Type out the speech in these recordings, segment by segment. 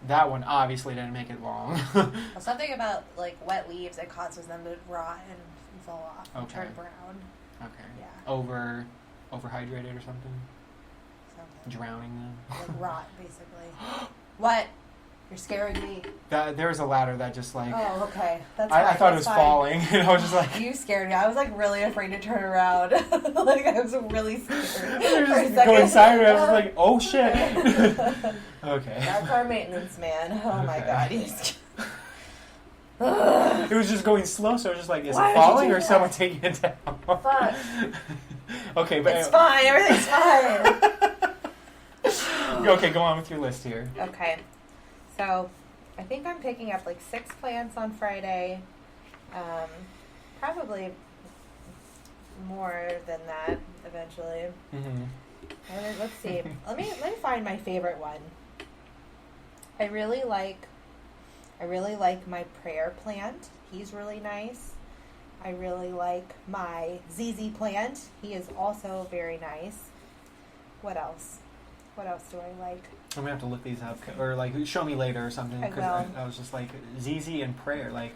That one obviously didn't make it long. Well, something about, like, wet leaves, it causes them to rot and fall off and turn brown. Okay. Yeah. Overhydrated or something? Drowning them? Like rot, basically. What? You're scaring me. There was a ladder that just, like... Oh, okay. That's I fine. thought it was falling, and I was just like... You scared me. I was, like, really afraid to turn around. Like, I was really scared. You're just going sideways. I was like, oh, shit. Okay. That's our maintenance man. Oh, my God. He's... It was just going slow, so I was just like, is it falling or is someone taking it down? Fuck. Okay, but... It's fine. Everything's fine. Okay, go on with your list here. Okay. So, I think I'm picking up like 6 plants on Friday. Probably more than that eventually. Mm-hmm. Let's see. Let me find my favorite one. I really like my prayer plant. He's really nice. I really like my ZZ plant. He is also very nice. What else? What else do I like? I'm going to have to look these up. Or, like, show me later or something. Because I was just like, ZZ and prayer. Like,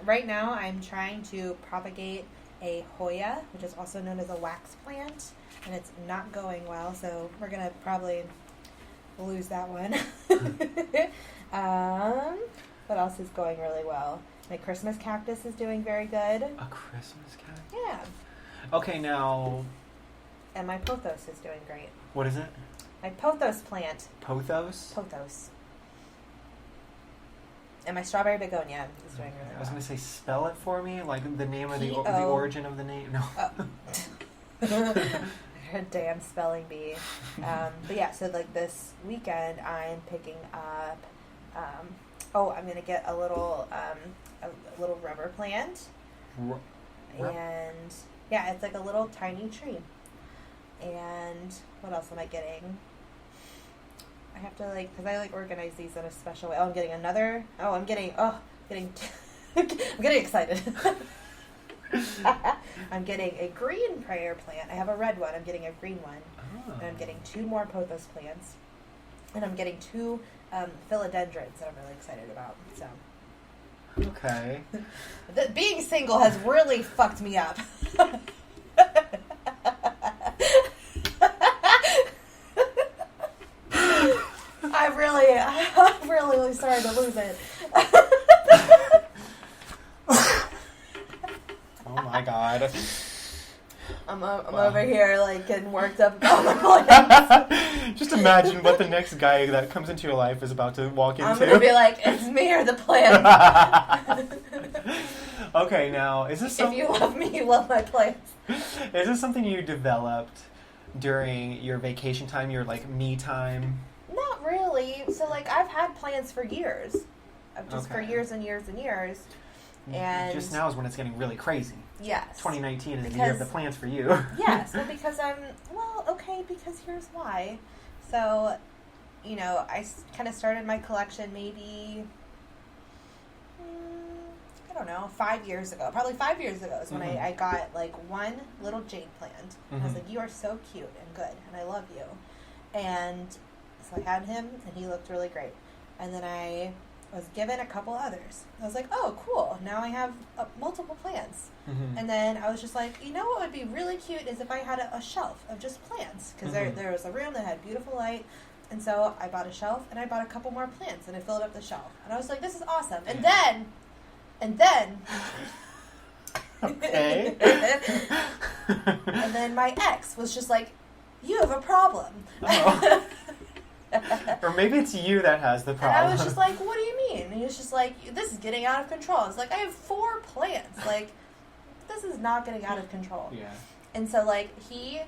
right now, I'm trying to propagate a Hoya, which is also known as a wax plant. And it's not going well, so we're going to probably lose that one. What else is going really well? My Christmas cactus is doing very good. A Christmas cactus? Yeah. Okay, now... And my pothos is doing great. What is it? My pothos plant. Pothos? Pothos. And my strawberry begonia is doing really well. I was going to say, spell it for me? Like, the name of the origin of the name? No. Damn spelling bee. But yeah, so like this weekend, I'm picking up... I'm going to get a little rubber plant. And yeah, it's like a little tiny tree. And what else am I getting? I have to because I organize these in a special way. I'm getting I'm getting excited. I'm getting a green prayer plant. I have a red one. I'm getting a green one. Oh. And I'm getting 2 more pothos plants. And I'm getting 2 philodendrons that I'm really excited about. So. Okay. Being single has really fucked me up. I'm really starting to lose it. Oh my God. I'm over here getting worked up about my plants. Just imagine what the next guy that comes into your life is about to walk into. I'm going to be like, it's me or the plant. Okay, now, is this If you love me, you love my plants. Is this something you developed during your vacation time, your me time? Not really. So I've had plants for years. For years and years and years. And just now is when it's getting really crazy. Yes. 2019 is the year of the plants for you. Yes, because because here's why. So, I kind of started my collection maybe, I don't know, 5 years ago. Probably 5 years ago is when I got one little jade plant. Mm-hmm. I was like, you are so cute and good, and I love you. And so I had him, and he looked really great. And then I was given a couple others. I was like, oh, cool. Now I have multiple plants. Mm-hmm. And then I was just like, what would be really cute is if I had a shelf of just plants. Because there was a room that had beautiful light. And so I bought a shelf, and I bought a couple more plants, and I filled up the shelf. And I was like, this is awesome. And then... Okay. And then my ex was just like, you have a problem. Oh. Or maybe it's you that has the problem. And I was just like, what do you mean? And he was just like, this is getting out of control. I was like, I have 4 plants. This is not getting out of control. Yeah. And so, he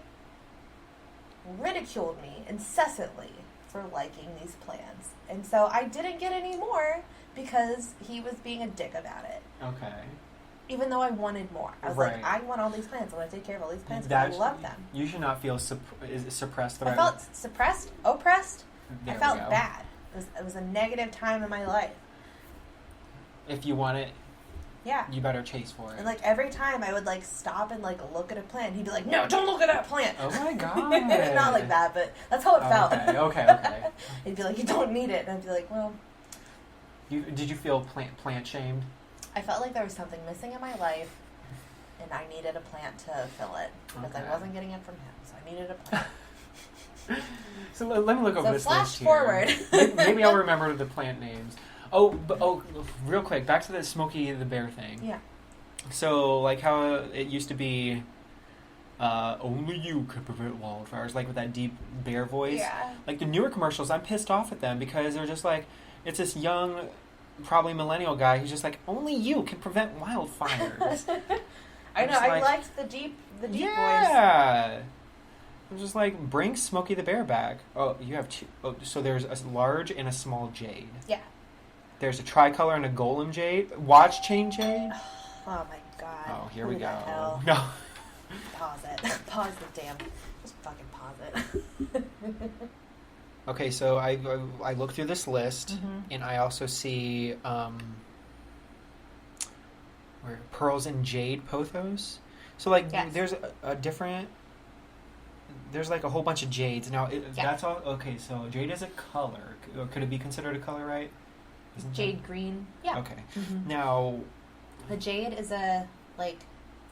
ridiculed me incessantly for liking these plants. And so I didn't get any more because he was being a dick about it. Okay. Even though I wanted more. I was like, I want all these plants. I want to take care of all these plants because I love them. You should not feel suppressed. I felt suppressed, oppressed. There I felt bad. It was a negative time in my life. If you want it, Yeah. You better chase for it. And, like, every time I would, like, stop and, like, look at a plant, he'd be like, no, don't look at that plant. Oh, my God. Not like that, but that's how it felt. Okay. He'd be like, you don't need it. And I'd be like, well. Did you feel plant shamed? I felt like there was something missing in my life, and I needed a plant to fill it. Because I wasn't getting it from him, so I needed a plant. So let me look over this list here. Flash forward. Maybe I'll remember the plant names. Oh, real quick, back to the Smokey the Bear thing. Yeah. So, like how it used to be, only you could prevent wildfires, like with that deep bear voice. Yeah. Like the newer commercials, I'm pissed off at them because they're just like, it's this young, probably millennial guy who's just like, only you can prevent wildfires. I know, I liked the deep voice. Yeah. I'm just like, bring Smokey the Bear back. Oh, you have two. Oh, so there's a large and a small jade. Yeah. There's a tricolor and a golem jade. Watch chain jade. Oh my God. Oh, here we go. Hell? No. Pause it. Pause the damn. Just fucking pause it. Okay, so I look through this list, and I also see where pearls and jade pothos. So like, there's a different. There's like a whole bunch of jades. Now, that's all. Okay, so jade is a color. Could it be considered a color, right? Isn't jade green. Yeah. Okay. Now, the jade is a like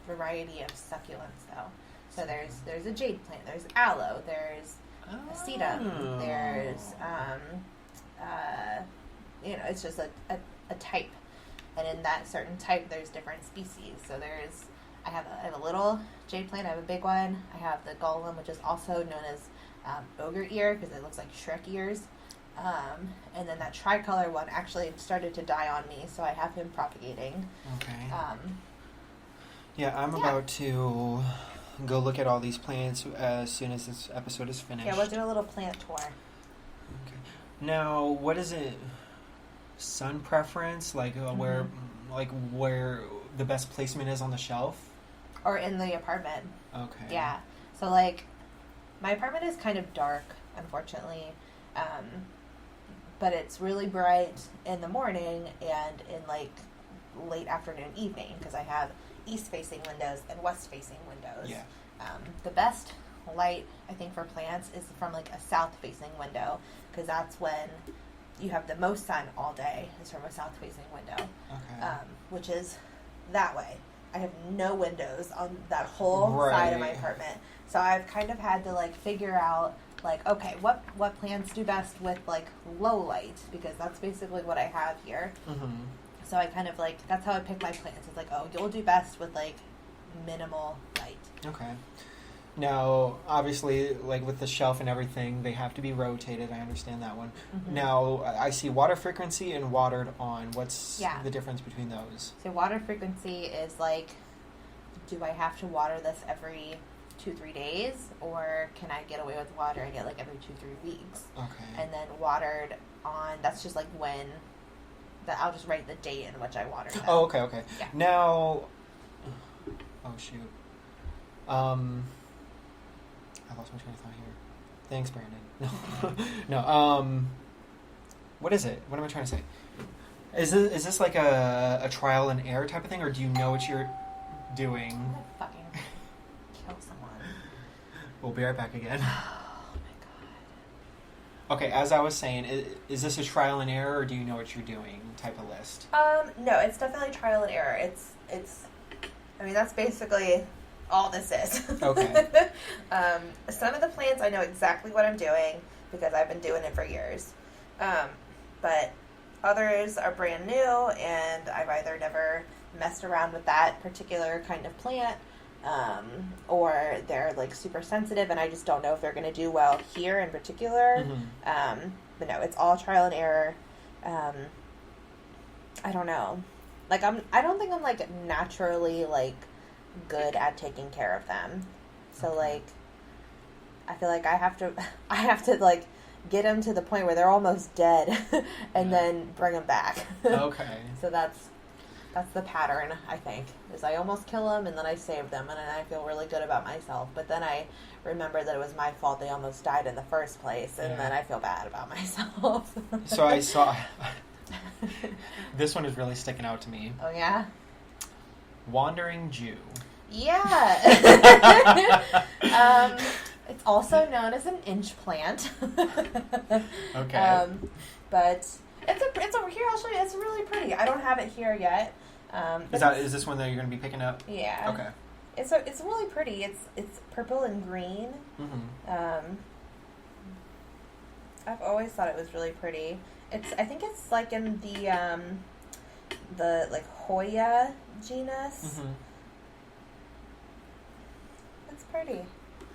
variety of succulents, though. So there's a jade plant. There's aloe. There's a sedum. There's it's just a type, and in that certain type, there's different species. So I have a little jade plant. I have a big one. I have the golem, which is also known as ogre ear because it looks like Shrek ears. And then that tricolor one actually started to die on me, so I have him propagating. Okay. I'm about to go look at all these plants as soon as this episode is finished. Yeah, we'll do a little plant tour. Okay. Now, what is it? Sun preference, like where the best placement is on the shelf, or in the apartment. Okay. Yeah. So like, my apartment is kind of dark, unfortunately, but it's really bright in the morning and in like late afternoon, evening, because I have east-facing windows and west-facing windows. Yeah. The best light, I think, for plants is from like a south-facing window, because that's when you have the most sun all day, is from a south-facing window. Okay. Which is that way. I have no windows on that whole side of my apartment. So I've kind of had to like figure out like, okay, what plants do best with like low light, because that's basically what I have here. So I kind of like, that's how I pick my plants. It's like, oh, you'll do best with like minimal light. Okay. Now, obviously, like with the shelf and everything, they have to be rotated. I understand that one. Now, I see water frequency and watered on. What's the difference between those? So water frequency is like, do I have to water this every 2-3 days, or can I get away with water and get like every 2-3 weeks? Okay. And then watered on, that's just like when, I'll just write the date in which I watered them. Oh, okay. Yeah. Now, oh shoot. I lost my train of thought here. Thanks, Brandon. No. What is it? What am I trying to say? Is this like a trial and error type of thing, or do you know what you're doing? I'm gonna fucking kill someone. We'll be right back again. Oh my god. Okay, as I was saying, is this a trial and error, or do you know what you're doing type of list? No, it's definitely trial and error. It's. I mean, that's basically all this is. Okay. Some of the plants I know exactly what I'm doing because I've been doing it for years. But others are brand new, and I've either never messed around with that particular kind of plant, or they're like super sensitive and I just don't know if they're going to do well here in particular. But no, it's all trial and error. I don't know. Like I don't think I'm like naturally like good at taking care of them. So like I feel like I have to like get them to the point where they're almost dead and then bring them back. Okay. So that's the pattern, I think, is I almost kill them and then I save them and then I feel really good about myself. But then I remember that it was my fault they almost died in the first place, and then I feel bad about myself. So I saw... This one is really sticking out to me. Oh, yeah? Wandering Jew. Yeah. It's also known as an inch plant. Okay. But it's over here. I'll show you. It's really pretty. I don't have it here yet. Is this one that you're going to be picking up? Yeah. Okay. It's really pretty. It's purple and green. Mm-hmm. I've always thought it was really pretty. I think it's like in the like Hoya genus. Mm-hmm. It's pretty.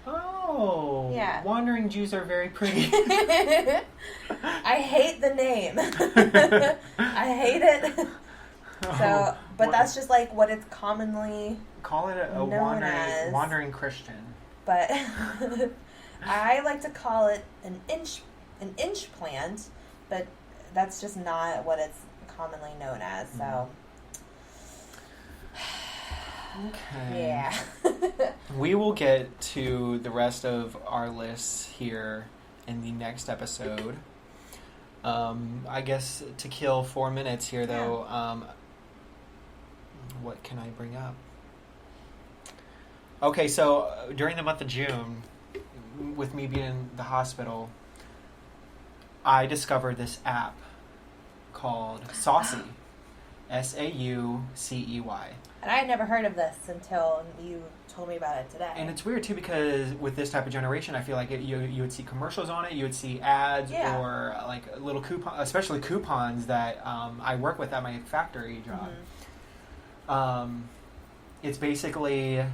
Oh. Yeah. Wandering Jews are very pretty. I hate the name. I hate it. So, but that's just like what it's commonly call it a wandering Christian. But I like to call it an inch plant, but that's just not what it's commonly known as. So, okay. Yeah. We will get to the rest of our lists here in the next episode. I guess to kill 4 minutes here, though, what can I bring up? Okay, so during the month of June, with me being in the hospital, I discovered this app called Saucy. Saucey. And I had never heard of this until you told me about it today. And it's weird, too, because with this type of generation, I feel like you would see commercials on it, you would see ads, or like little coupons, especially coupons that I work with at my factory job. Mm-hmm. It's basically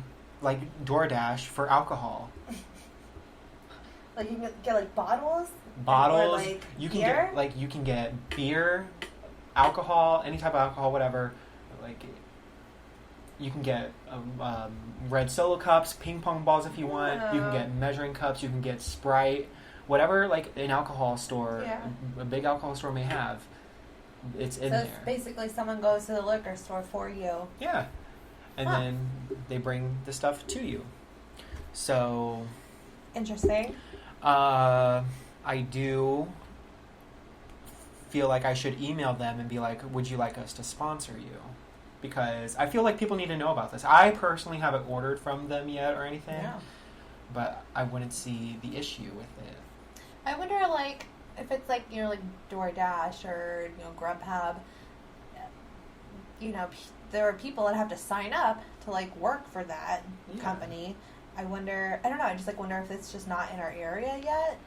like DoorDash for alcohol. Like you can get like bottles? Bottles. Or, like, you can beer? get beer, alcohol, any type of alcohol, whatever. Like you can get red Solo cups, ping pong balls if you want. You can get measuring cups. You can get Sprite, whatever. Like an alcohol store, a big alcohol store may have. It's in there. So it's basically someone goes to the liquor store for you. Yeah, and then they bring the stuff to you. So interesting. I do feel like I should email them and be like, would you like us to sponsor you? Because I feel like people need to know about this. I personally haven't ordered from them yet or anything, but I wouldn't see the issue with it. I wonder, like, if it's like, you know, like DoorDash or, you know, Grubhub, you know, there are people that have to sign up to, like, work for that company. I wonder, I don't know, I just, like, wonder if it's just not in our area yet.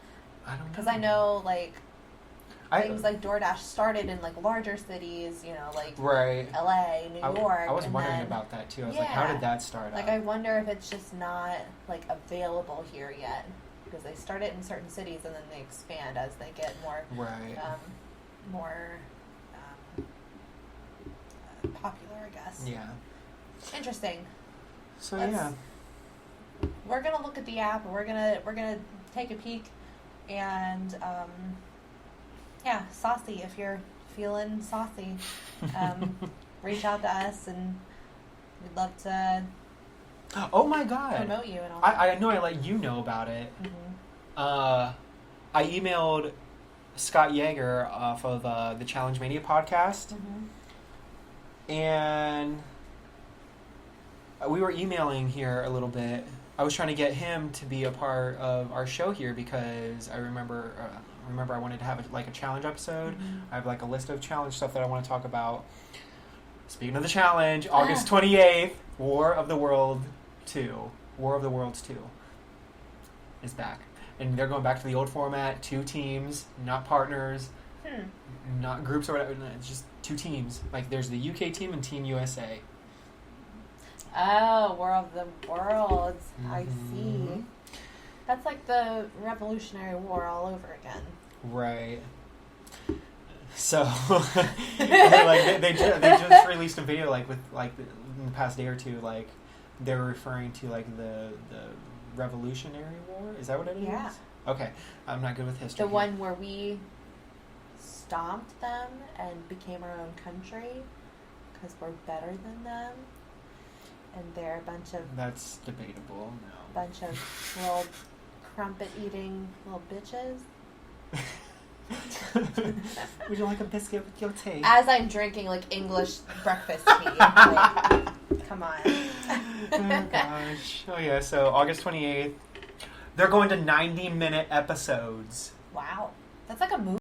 I don't know. Because I know, like, things like DoorDash started in, like, larger cities, you know, like LA, New York. I was wondering about that, too. I was like, how did that start out? I wonder if it's just not, like, available here yet. Because they start it in certain cities and then they expand as they get more popular, I guess. Yeah. Interesting. So we're gonna look at the app and we're gonna take a peek and saucy. If you're feeling saucy, reach out to us and we'd love to. Oh my God! Promote you and all. I know I let you know about it. Mm-hmm. I emailed Scott Yeager off of the Challenge Mania podcast, and we were emailing here a little bit. I was trying to get him to be a part of our show here because I remember I wanted to have a challenge episode. I have like a list of challenge stuff that I want to talk about. Speaking of the challenge, August 28th, War of the Worlds 2 is back. And they're going back to the old format, 2 teams, not partners, not groups or whatever. It's just 2 teams. Like there's the UK team and Team USA. Oh, War of the Worlds. I see. That's like the Revolutionary War all over again. Right. So, like they just released a video like with like in the past day or two, like they were referring to like the Revolutionary War. Is that what it is? Yeah. Okay, I'm not good with history. The one where we stomped them and became our own country because we're better than them, and they're a bunch of. That's debatable. No. Bunch of little crumpet-eating little bitches. Would you like a biscuit with your tea? As I'm drinking like English breakfast tea. Like, Come on. Oh, gosh. Oh, yeah. So, August 28th. They're going to 90-minute episodes. Wow. That's like a movie.